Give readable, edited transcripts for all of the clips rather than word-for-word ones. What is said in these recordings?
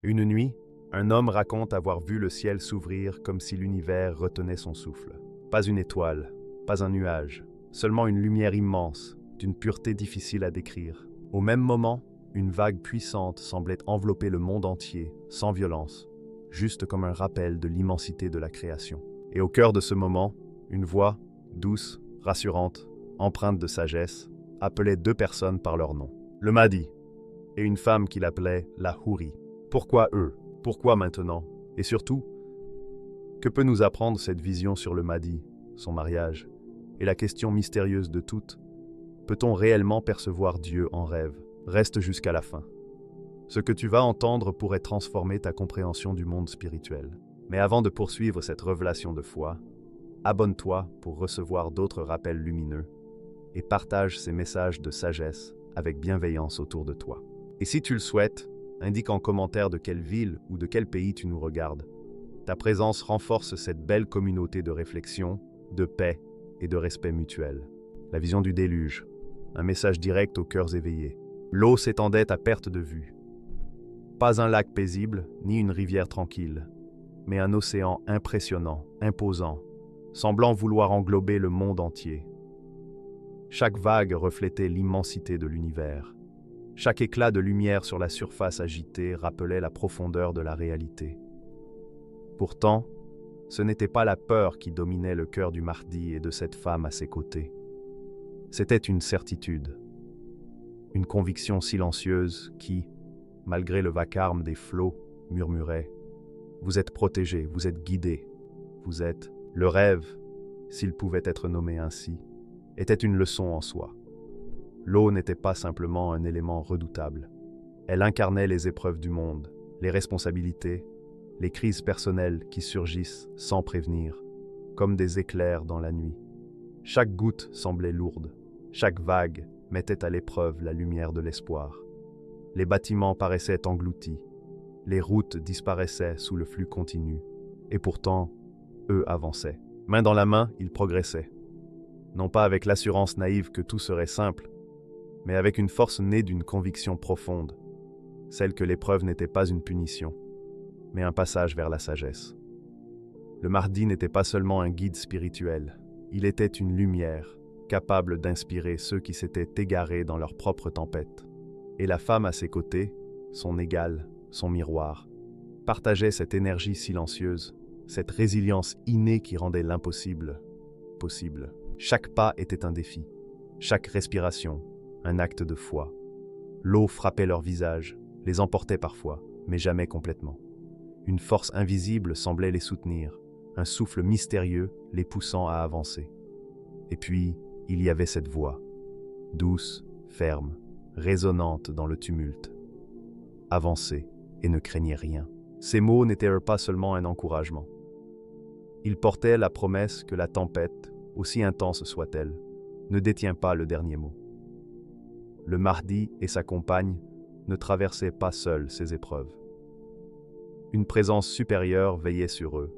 Une nuit, un homme raconte avoir vu le ciel s'ouvrir comme si l'univers retenait son souffle. Pas une étoile, pas un nuage, seulement une lumière immense, d'une pureté difficile à décrire. Au même moment, une vague puissante semblait envelopper le monde entier, sans violence, juste comme un rappel de l'immensité de la création. Et au cœur de ce moment, une voix, douce, rassurante, empreinte de sagesse, appelait deux personnes par leur nom. Le Mahdi, et une femme qu'il appelait la Houri. Pourquoi eux? Pourquoi maintenant? Et surtout, que peut nous apprendre cette vision sur le Mahdi, son mariage, et la question mystérieuse de toutes, peut-on réellement percevoir Dieu en rêve? Reste jusqu'à la fin. Ce que tu vas entendre pourrait transformer ta compréhension du monde spirituel. Mais avant de poursuivre cette révélation de foi, abonne-toi pour recevoir d'autres rappels lumineux et partage ces messages de sagesse avec bienveillance autour de toi. Et si tu le souhaites, indique en commentaire de quelle ville ou de quel pays tu nous regardes. Ta présence renforce cette belle communauté de réflexion, de paix et de respect mutuel. La vision du déluge, un message direct aux cœurs éveillés. L'eau s'étendait à perte de vue. Pas un lac paisible, ni une rivière tranquille, mais un océan impressionnant, imposant, semblant vouloir englober le monde entier. Chaque vague reflétait l'immensité de l'univers. Chaque éclat de lumière sur la surface agitée rappelait la profondeur de la réalité. Pourtant, ce n'était pas la peur qui dominait le cœur du Mahdi et de cette femme à ses côtés. C'était une certitude, une conviction silencieuse qui, malgré le vacarme des flots, murmurait « Vous êtes protégés, vous êtes guidés, vous êtes… » Le rêve, s'il pouvait être nommé ainsi, était une leçon en soi. L'eau n'était pas simplement un élément redoutable. Elle incarnait les épreuves du monde, les responsabilités, les crises personnelles qui surgissent sans prévenir, comme des éclairs dans la nuit. Chaque goutte semblait lourde, chaque vague mettait à l'épreuve la lumière de l'espoir. Les bâtiments paraissaient engloutis, les routes disparaissaient sous le flux continu, et pourtant, eux avançaient. Main dans la main, ils progressaient. Non pas avec l'assurance naïve que tout serait simple, mais avec une force née d'une conviction profonde, celle que l'épreuve n'était pas une punition, mais un passage vers la sagesse. Le Mahdi n'était pas seulement un guide spirituel, il était une lumière, capable d'inspirer ceux qui s'étaient égarés dans leur propre tempête. Et la femme à ses côtés, son égale, son miroir, partageait cette énergie silencieuse, cette résilience innée qui rendait l'impossible possible. Chaque pas était un défi, chaque respiration, un acte de foi. L'eau frappait leur visage, les emportait parfois, mais jamais complètement. Une force invisible semblait les soutenir, un souffle mystérieux les poussant à avancer. Et puis, il y avait cette voix, douce, ferme, résonnante dans le tumulte. Avancez et ne craignez rien. Ces mots n'étaient pas seulement un encouragement. Ils portaient la promesse que la tempête, aussi intense soit-elle, ne détient pas le dernier mot. Le Mahdi et sa compagne ne traversaient pas seuls ces épreuves. Une présence supérieure veillait sur eux,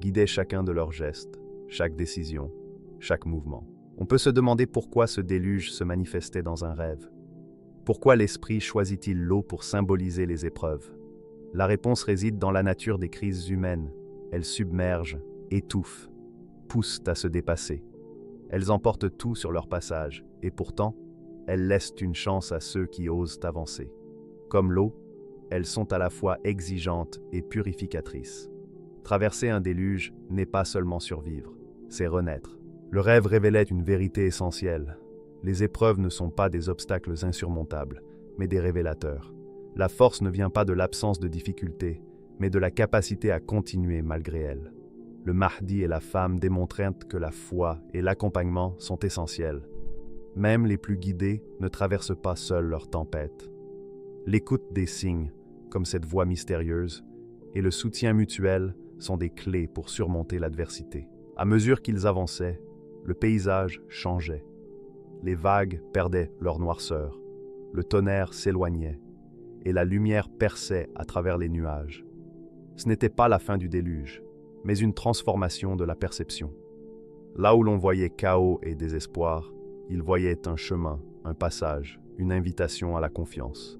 guidait chacun de leurs gestes, chaque décision, chaque mouvement. On peut se demander pourquoi ce déluge se manifestait dans un rêve. Pourquoi l'esprit choisit-il l'eau pour symboliser les épreuves? La réponse réside dans la nature des crises humaines. Elles submergent, étouffent, poussent à se dépasser. Elles emportent tout sur leur passage, et pourtant, elles laissent une chance à ceux qui osent avancer. Comme l'eau, elles sont à la fois exigeantes et purificatrices. Traverser un déluge n'est pas seulement survivre, c'est renaître. Le rêve révélait une vérité essentielle. Les épreuves ne sont pas des obstacles insurmontables, mais des révélateurs. La force ne vient pas de l'absence de difficultés, mais de la capacité à continuer malgré elles. Le Mahdi et la femme démontrèrent que la foi et l'accompagnement sont essentiels. Même les plus guidés ne traversent pas seuls leur tempête. L'écoute des signes, comme cette voix mystérieuse, et le soutien mutuel sont des clés pour surmonter l'adversité. À mesure qu'ils avançaient, le paysage changeait. Les vagues perdaient leur noirceur, le tonnerre s'éloignait, et la lumière perçait à travers les nuages. Ce n'était pas la fin du déluge, mais une transformation de la perception. Là où l'on voyait chaos et désespoir, ils voyaient un chemin, un passage, une invitation à la confiance.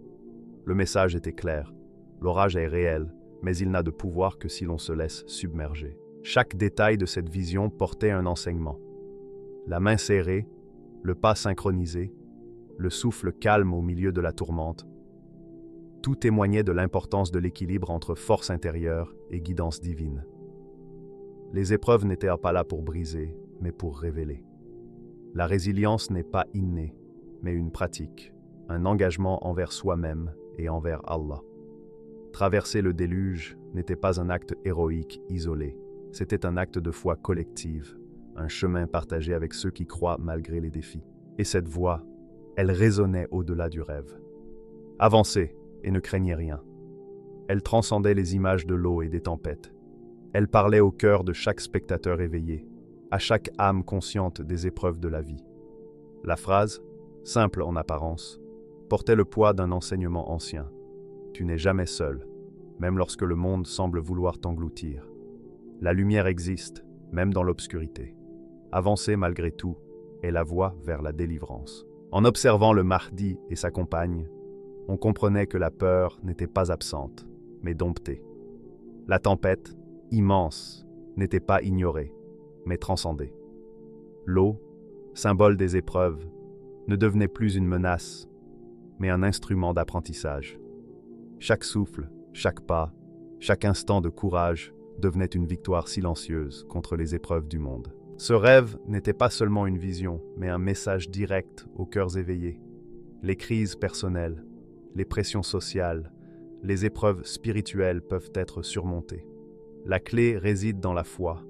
Le message était clair. L'orage est réel, mais il n'a de pouvoir que si l'on se laisse submerger. Chaque détail de cette vision portait un enseignement. La main serrée, le pas synchronisé, le souffle calme au milieu de la tourmente, tout témoignait de l'importance de l'équilibre entre force intérieure et guidance divine. Les épreuves n'étaient pas là pour briser, mais pour révéler. La résilience n'est pas innée, mais une pratique, un engagement envers soi-même et envers Allah. Traverser le déluge n'était pas un acte héroïque isolé, c'était un acte de foi collective, un chemin partagé avec ceux qui croient malgré les défis. Et cette voix, elle résonnait au-delà du rêve. Avancez et ne craignez rien. Elle transcendait les images de l'eau et des tempêtes. Elle parlait au cœur de chaque spectateur éveillé, à chaque âme consciente des épreuves de la vie. La phrase, simple en apparence, portait le poids d'un enseignement ancien. Tu n'es jamais seul, même lorsque le monde semble vouloir t'engloutir. La lumière existe, même dans l'obscurité. Avancer malgré tout est la voie vers la délivrance. En observant le Mahdi et sa compagne, on comprenait que la peur n'était pas absente, mais domptée. La tempête, immense, n'était pas ignorée, mais transcendée. L'eau, symbole des épreuves, ne devenait plus une menace, mais un instrument d'apprentissage. Chaque souffle, chaque pas, chaque instant de courage devenait une victoire silencieuse contre les épreuves du monde. Ce rêve n'était pas seulement une vision, mais un message direct aux cœurs éveillés. Les crises personnelles, les pressions sociales, les épreuves spirituelles peuvent être surmontées. La clé réside dans la foi,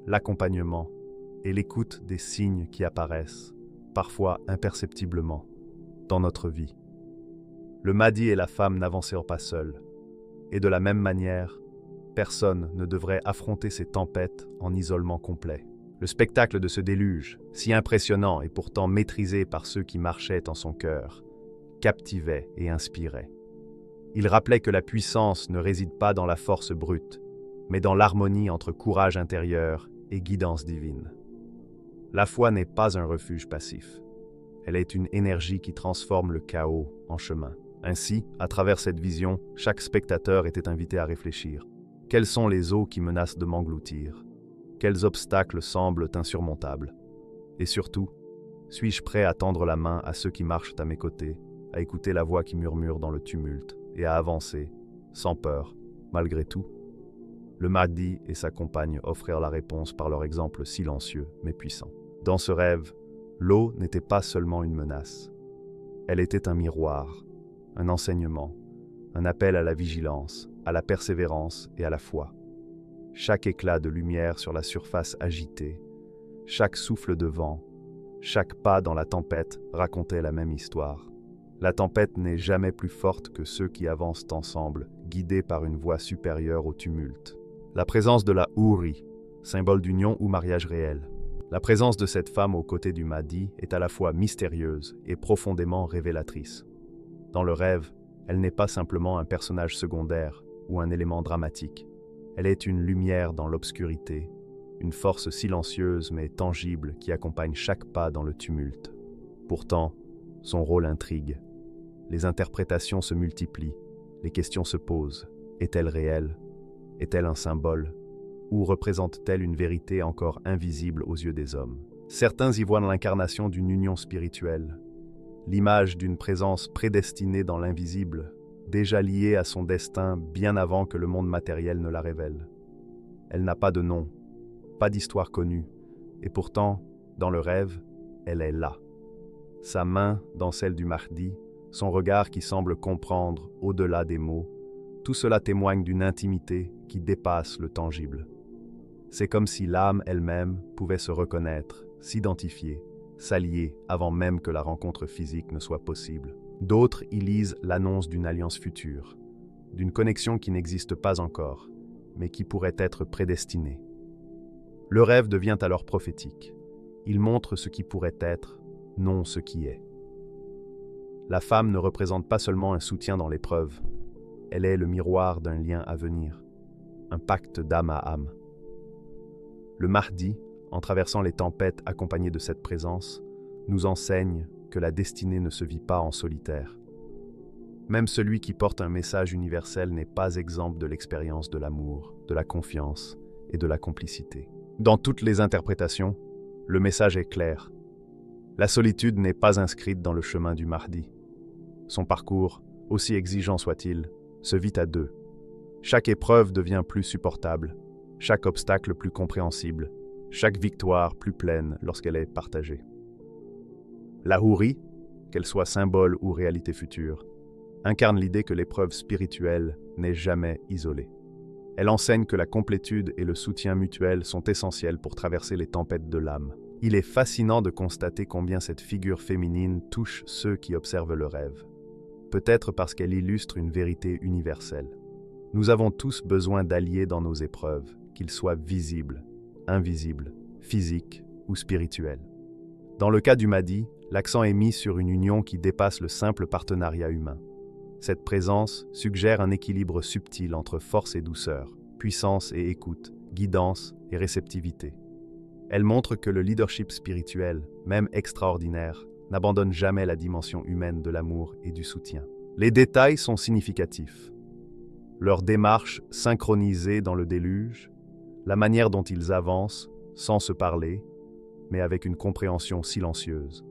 l'accompagnement et l'écoute des signes qui apparaissent, parfois imperceptiblement, dans notre vie. Le Mahdi et la femme n'avancèrent pas seuls, et de la même manière, personne ne devrait affronter ces tempêtes en isolement complet. Le spectacle de ce déluge, si impressionnant et pourtant maîtrisé par ceux qui marchaient en son cœur, captivait et inspirait. Il rappelait que la puissance ne réside pas dans la force brute, mais dans l'harmonie entre courage intérieur et guidance divine. La foi n'est pas un refuge passif. Elle est une énergie qui transforme le chaos en chemin. Ainsi, à travers cette vision, chaque spectateur était invité à réfléchir. Quelles sont les eaux qui menacent de m'engloutir? Quels obstacles semblent insurmontables? Et surtout, suis-je prêt à tendre la main à ceux qui marchent à mes côtés, à écouter la voix qui murmure dans le tumulte et à avancer, sans peur, malgré tout? Le Mahdi et sa compagne offrirent la réponse par leur exemple silencieux mais puissant. Dans ce rêve, l'eau n'était pas seulement une menace. Elle était un miroir, un enseignement, un appel à la vigilance, à la persévérance et à la foi. Chaque éclat de lumière sur la surface agitée, chaque souffle de vent, chaque pas dans la tempête racontait la même histoire. La tempête n'est jamais plus forte que ceux qui avancent ensemble, guidés par une voix supérieure au tumulte. La présence de la Houri, symbole d'union ou mariage réel. La présence de cette femme aux côtés du Mahdi est à la fois mystérieuse et profondément révélatrice. Dans le rêve, elle n'est pas simplement un personnage secondaire ou un élément dramatique. Elle est une lumière dans l'obscurité, une force silencieuse mais tangible qui accompagne chaque pas dans le tumulte. Pourtant, son rôle intrigue. Les interprétations se multiplient, les questions se posent. Est-elle réelle? Est-elle un symbole? Ou représente-t-elle une vérité encore invisible aux yeux des hommes? Certains y voient l'incarnation d'une union spirituelle, l'image d'une présence prédestinée dans l'invisible, déjà liée à son destin bien avant que le monde matériel ne la révèle. Elle n'a pas de nom, pas d'histoire connue, et pourtant, dans le rêve, elle est là. Sa main dans celle du Mahdi, son regard qui semble comprendre au-delà des mots, tout cela témoigne d'une intimité qui dépasse le tangible. C'est comme si l'âme elle-même pouvait se reconnaître, s'identifier, s'allier avant même que la rencontre physique ne soit possible. D'autres y lisent l'annonce d'une alliance future, d'une connexion qui n'existe pas encore, mais qui pourrait être prédestinée. Le rêve devient alors prophétique. Il montre ce qui pourrait être, non ce qui est. La femme ne représente pas seulement un soutien dans l'épreuve, elle est le miroir d'un lien à venir, un pacte d'âme à âme. Le Mahdi, en traversant les tempêtes accompagnées de cette présence, nous enseigne que la destinée ne se vit pas en solitaire. Même celui qui porte un message universel n'est pas exempt de l'expérience de l'amour, de la confiance et de la complicité. Dans toutes les interprétations, le message est clair. La solitude n'est pas inscrite dans le chemin du Mahdi. Son parcours, aussi exigeant soit-il, se vit à deux. Chaque épreuve devient plus supportable, chaque obstacle plus compréhensible, chaque victoire plus pleine lorsqu'elle est partagée. La Houri, qu'elle soit symbole ou réalité future, incarne l'idée que l'épreuve spirituelle n'est jamais isolée. Elle enseigne que la complétude et le soutien mutuel sont essentiels pour traverser les tempêtes de l'âme. Il est fascinant de constater combien cette figure féminine touche ceux qui observent le rêve. Peut-être parce qu'elle illustre une vérité universelle. Nous avons tous besoin d'alliés dans nos épreuves, qu'ils soient visibles, invisibles, physiques ou spirituels. Dans le cas du Mahdi, l'accent est mis sur une union qui dépasse le simple partenariat humain. Cette présence suggère un équilibre subtil entre force et douceur, puissance et écoute, guidance et réceptivité. Elle montre que le leadership spirituel, même extraordinaire, n'abandonne jamais la dimension humaine de l'amour et du soutien. Les détails sont significatifs. Leur démarche synchronisée dans le déluge, la manière dont ils avancent, sans se parler, mais avec une compréhension silencieuse,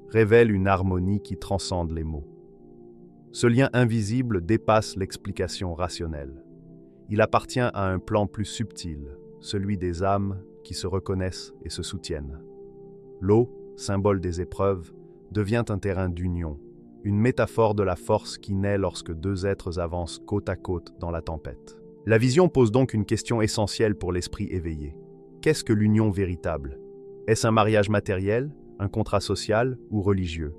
révèle une harmonie qui transcende les mots. Ce lien invisible dépasse l'explication rationnelle. Il appartient à un plan plus subtil, celui des âmes qui se reconnaissent et se soutiennent. L'eau, symbole des épreuves, devient un terrain d'union, une métaphore de la force qui naît lorsque deux êtres avancent côte à côte dans la tempête. La vision pose donc une question essentielle pour l'esprit éveillé. Qu'est-ce que l'union véritable? Est-ce un mariage matériel, un contrat social ou religieux?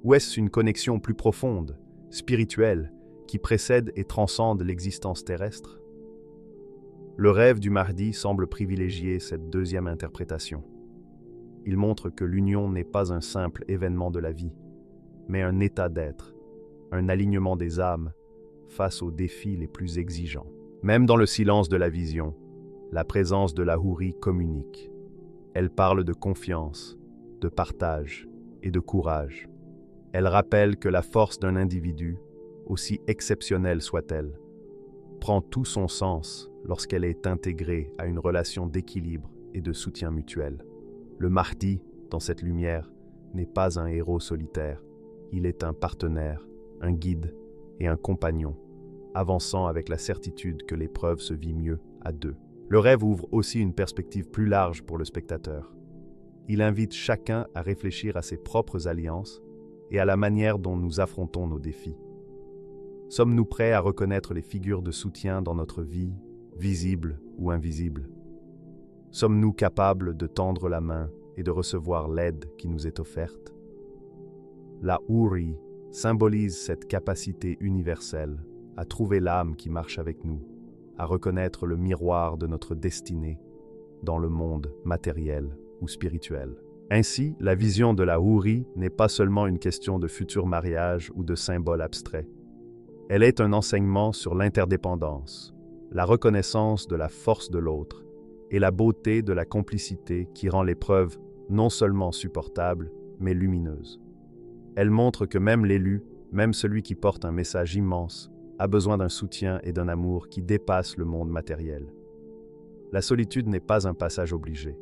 Ou est-ce une connexion plus profonde, spirituelle, qui précède et transcende l'existence terrestre? Le rêve du Mahdi semble privilégier cette deuxième interprétation. Il montre que l'union n'est pas un simple événement de la vie, mais un état d'être, un alignement des âmes face aux défis les plus exigeants. Même dans le silence de la vision, la présence de la Houri communique. Elle parle de confiance, de partage et de courage. Elle rappelle que la force d'un individu, aussi exceptionnelle soit-elle, prend tout son sens lorsqu'elle est intégrée à une relation d'équilibre et de soutien mutuel. Le Mahdi, dans cette lumière, n'est pas un héros solitaire. Il est un partenaire, un guide et un compagnon, avançant avec la certitude que l'épreuve se vit mieux à deux. Le rêve ouvre aussi une perspective plus large pour le spectateur. Il invite chacun à réfléchir à ses propres alliances et à la manière dont nous affrontons nos défis. Sommes-nous prêts à reconnaître les figures de soutien dans notre vie, visibles ou invisibles? Sommes-nous capables de tendre la main et de recevoir l'aide qui nous est offerte? La Houri symbolise cette capacité universelle à trouver l'âme qui marche avec nous, à reconnaître le miroir de notre destinée dans le monde matériel ou spirituel. Ainsi, la vision de la Houri n'est pas seulement une question de futur mariage ou de symboles abstraits. Elle est un enseignement sur l'interdépendance, la reconnaissance de la force de l'autre et la beauté de la complicité qui rend l'épreuve non seulement supportable, mais lumineuse. Elle montre que même l'élu, même celui qui porte un message immense, a besoin d'un soutien et d'un amour qui dépassent le monde matériel. La solitude n'est pas un passage obligé.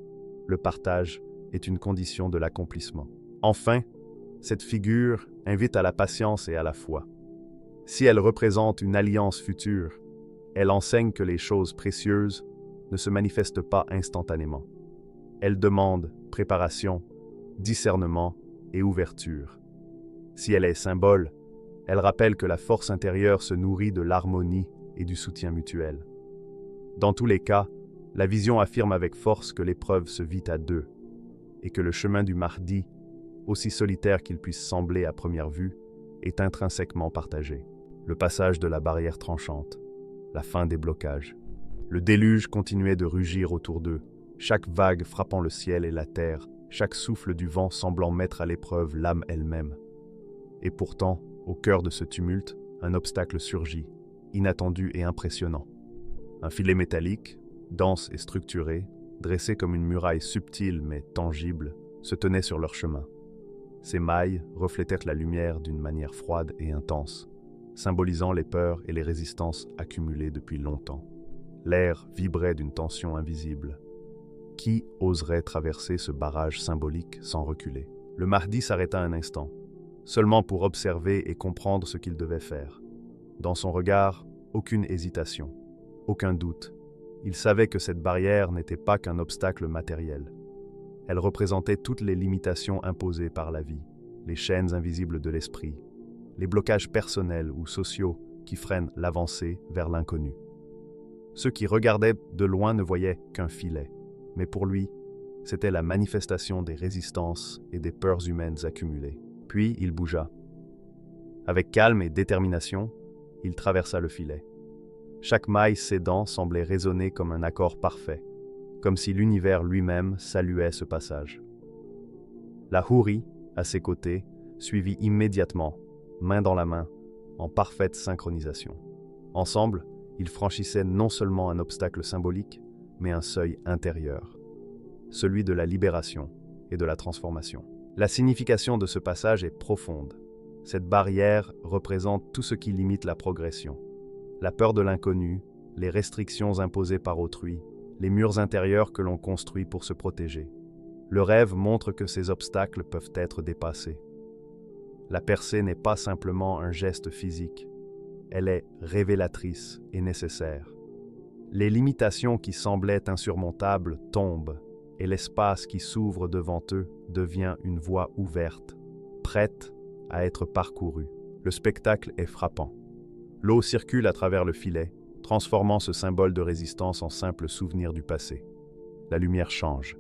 Le partage est une condition de l'accomplissement. Enfin, cette figure invite à la patience et à la foi. Si elle représente une alliance future, elle enseigne que les choses précieuses ne se manifestent pas instantanément. Elle demande préparation, discernement et ouverture. Si elle est symbole, elle rappelle que la force intérieure se nourrit de l'harmonie et du soutien mutuel. Dans tous les cas, la vision affirme avec force que l'épreuve se vit à deux et que le chemin du Mahdi, aussi solitaire qu'il puisse sembler à première vue, est intrinsèquement partagé. Le passage de la barrière tranchante, la fin des blocages. Le déluge continuait de rugir autour d'eux, chaque vague frappant le ciel et la terre, chaque souffle du vent semblant mettre à l'épreuve l'âme elle-même. Et pourtant, au cœur de ce tumulte, un obstacle surgit, inattendu et impressionnant. Un filet métallique, dense et structuré, dressé comme une muraille subtile mais tangible, se tenait sur leur chemin. Ses mailles reflétèrent la lumière d'une manière froide et intense, symbolisant les peurs et les résistances accumulées depuis longtemps. L'air vibrait d'une tension invisible. Qui oserait traverser ce barrage symbolique sans reculer? Le Mahdi s'arrêta un instant, seulement pour observer et comprendre ce qu'il devait faire. Dans son regard, aucune hésitation, aucun doute. Il savait que cette barrière n'était pas qu'un obstacle matériel. Elle représentait toutes les limitations imposées par la vie, les chaînes invisibles de l'esprit, les blocages personnels ou sociaux qui freinent l'avancée vers l'inconnu. Ceux qui regardaient de loin ne voyaient qu'un filet, mais pour lui, c'était la manifestation des résistances et des peurs humaines accumulées. Puis il bougea. Avec calme et détermination, il traversa le filet. Chaque maille cédant semblait résonner comme un accord parfait, comme si l'univers lui-même saluait ce passage. La Houri, à ses côtés, suivit immédiatement, main dans la main, en parfaite synchronisation. Ensemble, ils franchissaient non seulement un obstacle symbolique, mais un seuil intérieur, celui de la libération et de la transformation. La signification de ce passage est profonde. Cette barrière représente tout ce qui limite la progression. La peur de l'inconnu, les restrictions imposées par autrui, les murs intérieurs que l'on construit pour se protéger. Le rêve montre que ces obstacles peuvent être dépassés. La percée n'est pas simplement un geste physique, elle est révélatrice et nécessaire. Les limitations qui semblaient insurmontables tombent, et l'espace qui s'ouvre devant eux devient une voie ouverte, prête à être parcourue. Le spectacle est frappant. L'eau circule à travers le filet, transformant ce symbole de résistance en simple souvenir du passé. La lumière change,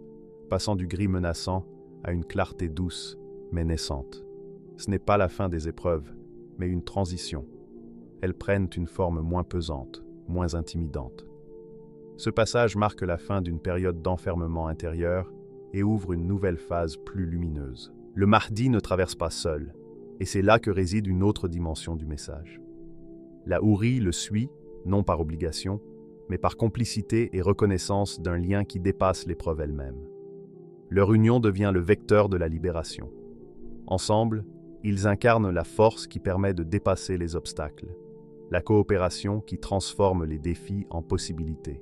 passant du gris menaçant à une clarté douce, mais naissante. Ce n'est pas la fin des épreuves, mais une transition. Elles prennent une forme moins pesante, moins intimidante. Ce passage marque la fin d'une période d'enfermement intérieur et ouvre une nouvelle phase plus lumineuse. Le Mahdi ne traverse pas seul, et c'est là que réside une autre dimension du message. La Houri le suit, non par obligation, mais par complicité et reconnaissance d'un lien qui dépasse l'épreuve elle-même. Leur union devient le vecteur de la libération. Ensemble, ils incarnent la force qui permet de dépasser les obstacles, la coopération qui transforme les défis en possibilités.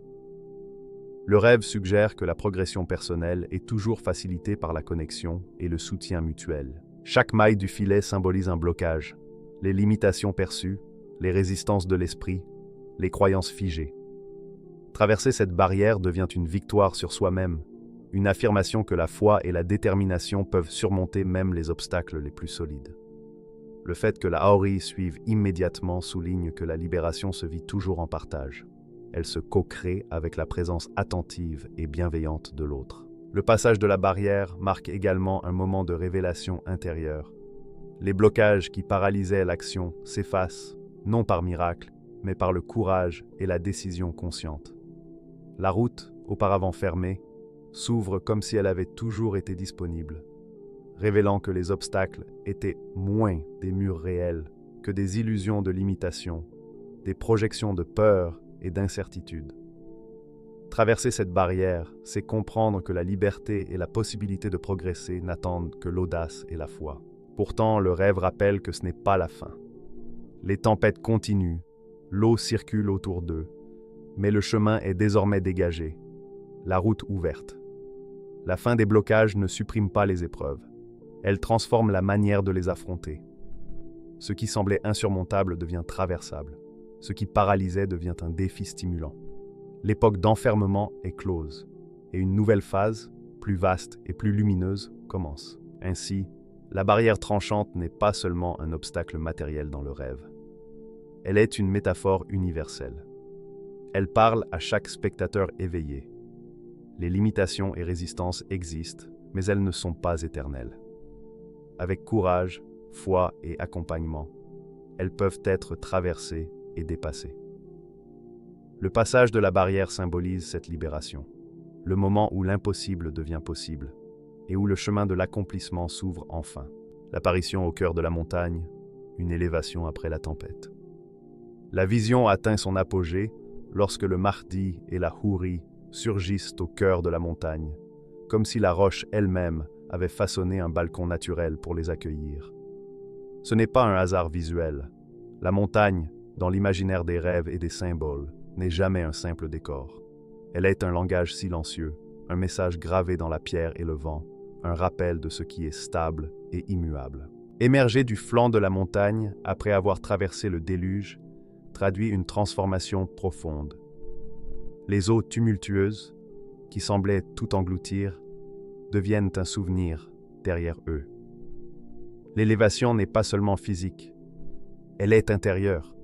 Le rêve suggère que la progression personnelle est toujours facilitée par la connexion et le soutien mutuel. Chaque maille du filet symbolise un blocage, les limitations perçues, les résistances de l'esprit, les croyances figées. Traverser cette barrière devient une victoire sur soi-même, une affirmation que la foi et la détermination peuvent surmonter même les obstacles les plus solides. Le fait que la Houri suive immédiatement souligne que la libération se vit toujours en partage. Elle se co-crée avec la présence attentive et bienveillante de l'autre. Le passage de la barrière marque également un moment de révélation intérieure. Les blocages qui paralysaient l'action s'effacent, non par miracle, mais par le courage et la décision consciente. La route, auparavant fermée, s'ouvre comme si elle avait toujours été disponible, révélant que les obstacles étaient moins des murs réels que des illusions de limitation, des projections de peur et d'incertitude. Traverser cette barrière, c'est comprendre que la liberté et la possibilité de progresser n'attendent que l'audace et la foi. Pourtant, le rêve rappelle que ce n'est pas la fin. Les tempêtes continuent, l'eau circule autour d'eux, mais le chemin est désormais dégagé, la route ouverte. La fin des blocages ne supprime pas les épreuves, elle transforme la manière de les affronter. Ce qui semblait insurmontable devient traversable. Ce qui paralysait devient un défi stimulant. L'époque d'enfermement est close, et une nouvelle phase, plus vaste et plus lumineuse, commence. Ainsi, la barrière tranchante n'est pas seulement un obstacle matériel dans le rêve. Elle est une métaphore universelle. Elle parle à chaque spectateur éveillé. Les limitations et résistances existent, mais elles ne sont pas éternelles. Avec courage, foi et accompagnement, elles peuvent être traversées et dépassées. Le passage de la barrière symbolise cette libération, le moment où l'impossible devient possible et où le chemin de l'accomplissement s'ouvre enfin. L'apparition au cœur de la montagne, une élévation après la tempête. La vision atteint son apogée lorsque le Mahdi et la Houri surgissent au cœur de la montagne, comme si la roche elle-même avait façonné un balcon naturel pour les accueillir. Ce n'est pas un hasard visuel. La montagne, dans l'imaginaire des rêves et des symboles, n'est jamais un simple décor. Elle est un langage silencieux, un message gravé dans la pierre et le vent, un rappel de ce qui est stable et immuable. Émerger du flanc de la montagne après avoir traversé le déluge traduit une transformation profonde. Les eaux tumultueuses, qui semblaient tout engloutir, deviennent un souvenir derrière eux. L'élévation n'est pas seulement physique, elle est intérieure.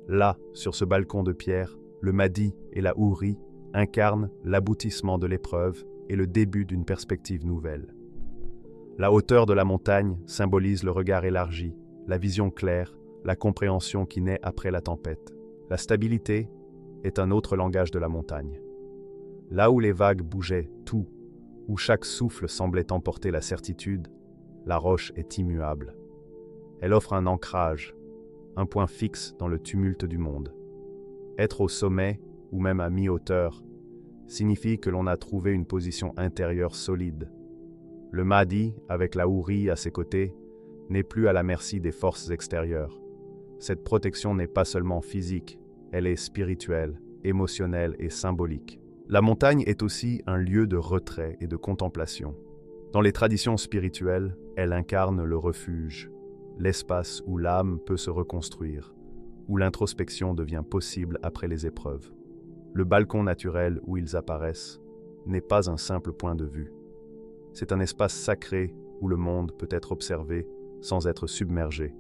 Là, sur ce balcon de pierre, le Mahdi et la Houri incarnent l'aboutissement de l'épreuve et le début d'une perspective nouvelle. La hauteur de la montagne symbolise le regard élargi, la vision claire, la compréhension qui naît après la tempête. La stabilité est un autre langage de la montagne. Là où les vagues bougeaient tout, où chaque souffle semblait emporter la certitude, la roche est immuable. Elle offre un ancrage, un point fixe dans le tumulte du monde. Être au sommet, ou même à mi-hauteur, signifie que l'on a trouvé une position intérieure solide. Le Mahdi, avec la Houri à ses côtés, n'est plus à la merci des forces extérieures. Cette protection n'est pas seulement physique, elle est spirituelle, émotionnelle et symbolique. La montagne est aussi un lieu de retrait et de contemplation. Dans les traditions spirituelles, elle incarne le refuge, l'espace où l'âme peut se reconstruire, où l'introspection devient possible après les épreuves. Le balcon naturel où ils apparaissent n'est pas un simple point de vue. C'est un espace sacré où le monde peut être observé sans être submergé,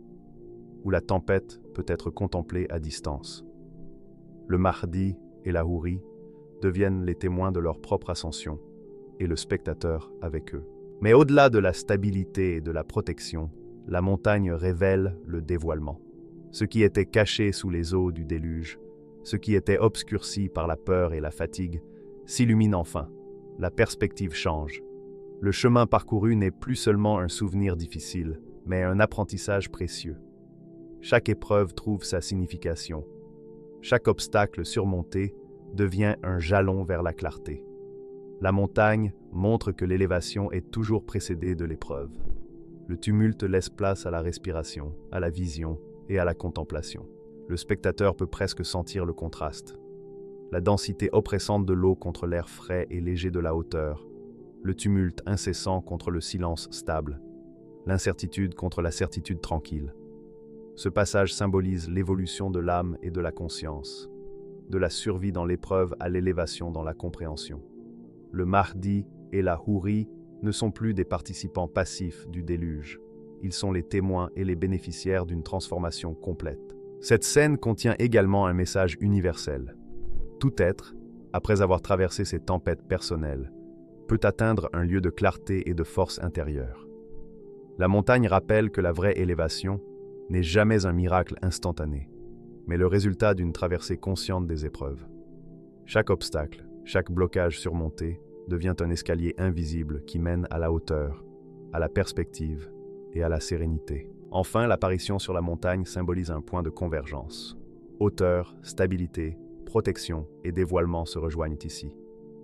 où la tempête peut être contemplée à distance. Le Mahdi et la Houri deviennent les témoins de leur propre ascension, et le spectateur avec eux. Mais au-delà de la stabilité et de la protection, la montagne révèle le dévoilement. Ce qui était caché sous les eaux du déluge, ce qui était obscurci par la peur et la fatigue, s'illumine enfin. La perspective change. Le chemin parcouru n'est plus seulement un souvenir difficile, mais un apprentissage précieux. Chaque épreuve trouve sa signification. Chaque obstacle surmonté devient un jalon vers la clarté. La montagne montre que l'élévation est toujours précédée de l'épreuve. Le tumulte laisse place à la respiration, à la vision et à la contemplation. Le spectateur peut presque sentir le contraste. La densité oppressante de l'eau contre l'air frais et léger de la hauteur, le tumulte incessant contre le silence stable, l'incertitude contre la certitude tranquille. Ce passage symbolise l'évolution de l'âme et de la conscience, de la survie dans l'épreuve à l'élévation dans la compréhension. Le Mahdi et la Houri ne sont plus des participants passifs du déluge. Ils sont les témoins et les bénéficiaires d'une transformation complète. Cette scène contient également un message universel. Tout être, après avoir traversé ses tempêtes personnelles, peut atteindre un lieu de clarté et de force intérieure. La montagne rappelle que la vraie élévation n'est jamais un miracle instantané, mais le résultat d'une traversée consciente des épreuves. Chaque obstacle, chaque blocage surmonté devient un escalier invisible qui mène à la hauteur, à la perspective et à la sérénité. Enfin, l'apparition sur la montagne symbolise un point de convergence. Hauteur, stabilité, protection et dévoilement se rejoignent ici.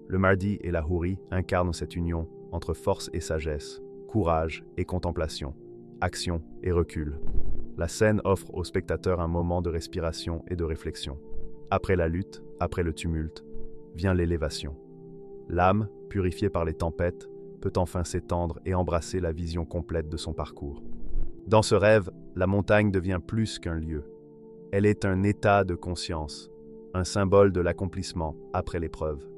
Le Mahdi et la Houri incarnent cette union entre force et sagesse, courage et contemplation, action et recul. La scène offre au spectateur un moment de respiration et de réflexion. Après la lutte, après le tumulte, vient l'élévation. L'âme, purifiée par les tempêtes, peut enfin s'étendre et embrasser la vision complète de son parcours. Dans ce rêve, la montagne devient plus qu'un lieu. Elle est un état de conscience, un symbole de l'accomplissement après l'épreuve.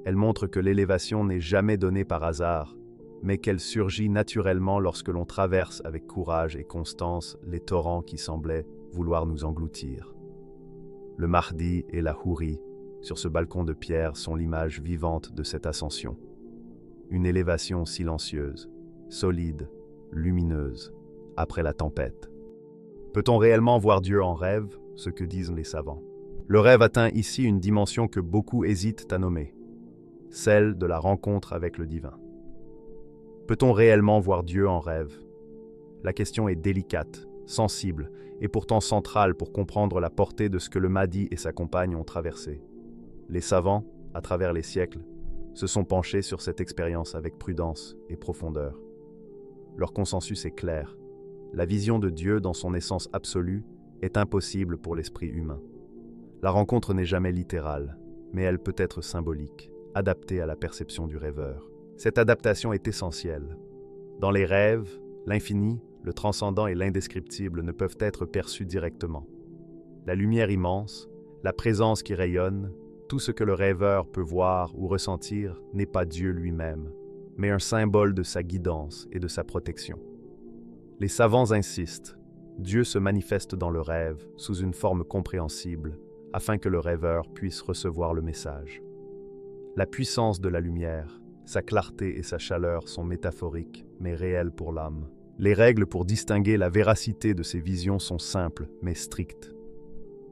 Elle montre que l'élévation n'est jamais donnée par hasard, mais qu'elle surgit naturellement lorsque l'on traverse avec courage et constance les torrents qui semblaient vouloir nous engloutir. Le Mahdi et la Houri, sur ce balcon de pierre, sont l'image vivante de cette ascension. Une élévation silencieuse, solide, lumineuse, après la tempête. Peut-on réellement voir Dieu en rêve, ce que disent les savants? Le rêve atteint ici une dimension que beaucoup hésitent à nommer, celle de la rencontre avec le divin. Peut-on réellement voir Dieu en rêve? La question est délicate, sensible et pourtant centrale pour comprendre la portée de ce que le Mahdi et sa compagne ont traversé. Les savants, à travers les siècles, se sont penchés sur cette expérience avec prudence et profondeur. Leur consensus est clair. La vision de Dieu dans son essence absolue est impossible pour l'esprit humain. La rencontre n'est jamais littérale, mais elle peut être symbolique, adaptée à la perception du rêveur. Cette adaptation est essentielle. Dans les rêves, l'infini, le transcendant et l'indescriptible ne peuvent être perçus directement. La lumière immense, la présence qui rayonne, tout ce que le rêveur peut voir ou ressentir n'est pas Dieu lui-même, mais un symbole de sa guidance et de sa protection. Les savants insistent, Dieu se manifeste dans le rêve sous une forme compréhensible, afin que le rêveur puisse recevoir le message. La puissance de la lumière, sa clarté et sa chaleur sont métaphoriques, mais réelles pour l'âme. Les règles pour distinguer la véracité de ces visions sont simples, mais strictes.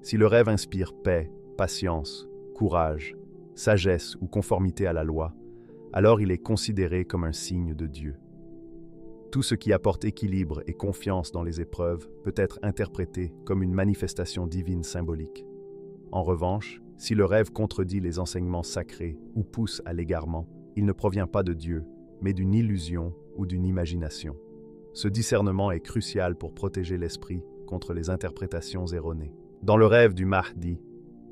Si le rêve inspire paix, patience, courage, sagesse ou conformité à la loi, alors il est considéré comme un signe de Dieu. Tout ce qui apporte équilibre et confiance dans les épreuves peut être interprété comme une manifestation divine symbolique. En revanche, si le rêve contredit les enseignements sacrés ou pousse à l'égarement, il ne provient pas de Dieu, mais d'une illusion ou d'une imagination. Ce discernement est crucial pour protéger l'esprit contre les interprétations erronées. Dans le rêve du Mahdi,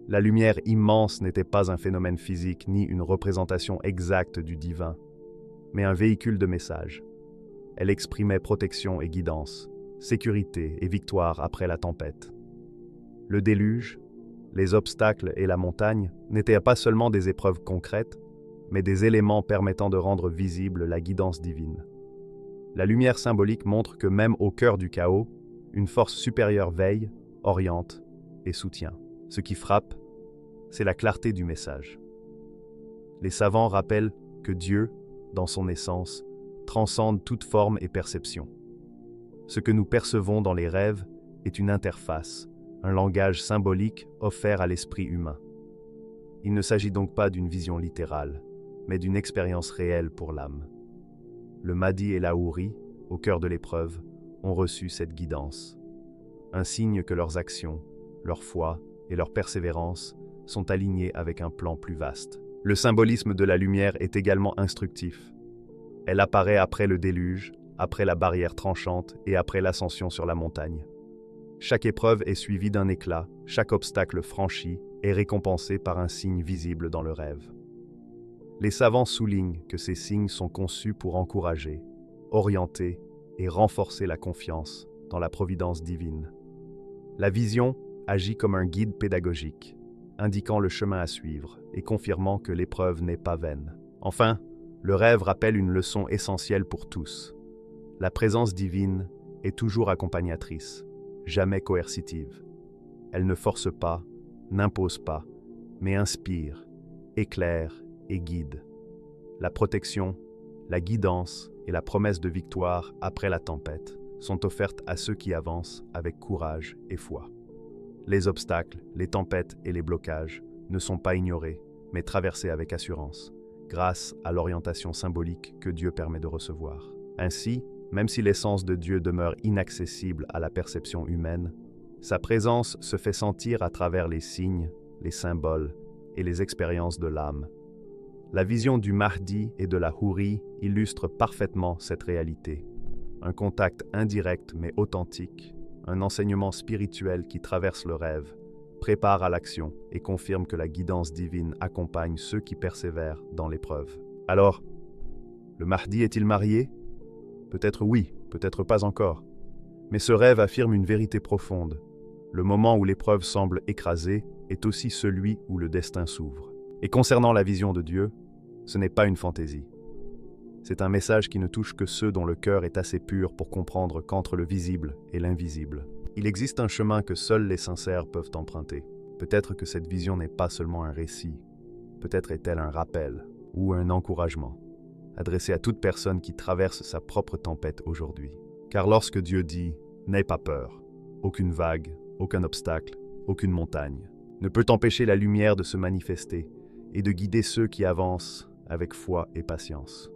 la lumière immense n'était pas un phénomène physique ni une représentation exacte du divin, mais un véhicule de messages. Elle exprimait protection et guidance, sécurité et victoire après la tempête. Le déluge, les obstacles et la montagne n'étaient pas seulement des épreuves concrètes, mais des éléments permettant de rendre visible la guidance divine. La lumière symbolique montre que même au cœur du chaos, une force supérieure veille, oriente et soutient. Ce qui frappe, c'est la clarté du message. Les savants rappellent que Dieu, dans son essence, transcende toute forme et perception. Ce que nous percevons dans les rêves est une interface, un langage symbolique offert à l'esprit humain. Il ne s'agit donc pas d'une vision littérale, mais d'une expérience réelle pour l'âme. Le Mahdi et la Houri, au cœur de l'épreuve, ont reçu cette guidance. Un signe que leurs actions, leur foi et leur persévérance sont alignés avec un plan plus vaste. Le symbolisme de la lumière est également instructif. Elle apparaît après le déluge, après la barrière tranchante et après l'ascension sur la montagne. Chaque épreuve est suivie d'un éclat, chaque obstacle franchi est récompensé par un signe visible dans le rêve. Les savants soulignent que ces signes sont conçus pour encourager, orienter et renforcer la confiance dans la providence divine. La vision agit comme un guide pédagogique, indiquant le chemin à suivre et confirmant que l'épreuve n'est pas vaine. Enfin, le rêve rappelle une leçon essentielle pour tous. La présence divine est toujours accompagnatrice, jamais coercitive. Elle ne force pas, n'impose pas, mais inspire, éclaire et guide. La protection, la guidance et la promesse de victoire après la tempête sont offertes à ceux qui avancent avec courage et foi. Les obstacles, les tempêtes et les blocages ne sont pas ignorés, mais traversés avec assurance, grâce à l'orientation symbolique que Dieu permet de recevoir. Ainsi, même si l'essence de Dieu demeure inaccessible à la perception humaine, sa présence se fait sentir à travers les signes, les symboles et les expériences de l'âme. La vision du Mahdi et de la Houri illustre parfaitement cette réalité. Un contact indirect mais authentique, un enseignement spirituel qui traverse le rêve, prépare à l'action et confirme que la guidance divine accompagne ceux qui persévèrent dans l'épreuve. Alors, le Mahdi est-il marié? Peut-être oui, peut-être pas encore. Mais ce rêve affirme une vérité profonde. Le moment où l'épreuve semble écrasée est aussi celui où le destin s'ouvre. Et concernant la vision de Dieu, ce n'est pas une fantaisie. C'est un message qui ne touche que ceux dont le cœur est assez pur pour comprendre qu'entre le visible et l'invisible, il existe un chemin que seuls les sincères peuvent emprunter. Peut-être que cette vision n'est pas seulement un récit, peut-être est-elle un rappel ou un encouragement, adressé à toute personne qui traverse sa propre tempête aujourd'hui. Car lorsque Dieu dit « N'aie pas peur », aucune vague, aucun obstacle, aucune montagne ne peut empêcher la lumière de se manifester et de guider ceux qui avancent avec foi et patience.